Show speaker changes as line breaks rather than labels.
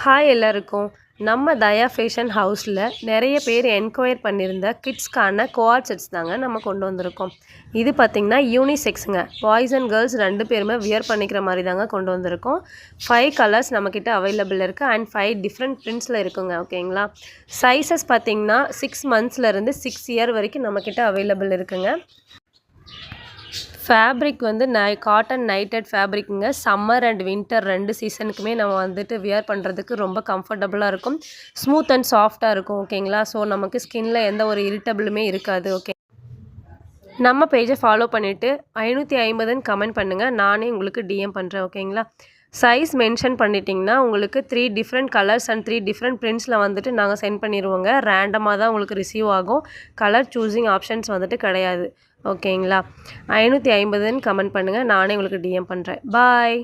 Hi எல்லாருக்கும். நம்ம தயா fashion ஹவுஸில் நிறைய பேர் என்கொயர் பண்ணியிருந்த கிட்ஸ்க்கான கோஆர்ட் செட்ஸ் தாங்க நம்ம கொண்டு வந்திருக்கோம். இது பார்த்திங்கன்னா யூனிசெக்ஸுங்க. பாய்ஸ் அண்ட் கேர்ள்ஸ் 2 பேருமே வியர் பண்ணிக்கிற மாதிரி தாங்க கொண்டு வந்திருக்கோம். 5 கலர்ஸ் நம்மக்கிட்ட அவைலபிள் இருக்குது அண்ட் 5 டிஃப்ரெண்ட் பிரிண்ட்ஸில் இருக்குங்க. ஓகேங்களா. சைஸஸ் பார்த்திங்கன்னா 6 மந்த்ஸ்லேருந்து 6 இயர் வரைக்கும் நம்மக்கிட்ட அவைலபிள் இருக்குங்க. ஃபேப்ரிக் வந்து காட்டன் நைட்டட் ஃபேப்ரிக்குங்க. சம்மர் அண்ட் வின்டர் 2 சீசனுக்குமே நம்ம வந்துட்டு வியர் பண்ணுறதுக்கு ரொம்ப கம்ஃபர்டபுளாக இருக்கும். ஸ்மூத் அண்ட் சாஃப்டாக இருக்கும். ஓகேங்களா. ஸோ நமக்கு ஸ்கின்ல எந்த ஒரு இரிட்டபிளுமே இருக்காது. ஓகே, நம்ம பேஜை ஃபாலோ பண்ணிவிட்டு 550ன்னு கமெண்ட் பண்ணுங்கள். நானே உங்களுக்கு டிஎம் பண்ணுறேன். ஓகேங்களா. சைஸ் மென்ஷன் பண்ணிட்டிங்கன்னா உங்களுக்கு 3 டிஃப்ரெண்ட் கலர்ஸ் அண்ட் 3 டிஃப்ரெண்ட் பிரிண்ட்ஸில் வந்துட்டு நாங்கள் சென்ட் பண்ணிடுவோங்க. ரேண்டமாக தான் உங்களுக்கு ரிசீவ் ஆகும். கலர் சூஸிங் ஆப்ஷன்ஸ் வந்துட்டு கிடையாது. ஓகேங்களா. 550ன்னு கமெண்ட் பண்ணுங்கள். நானே உங்களுக்கு டிஎம் பண்ணுறேன். பாய்.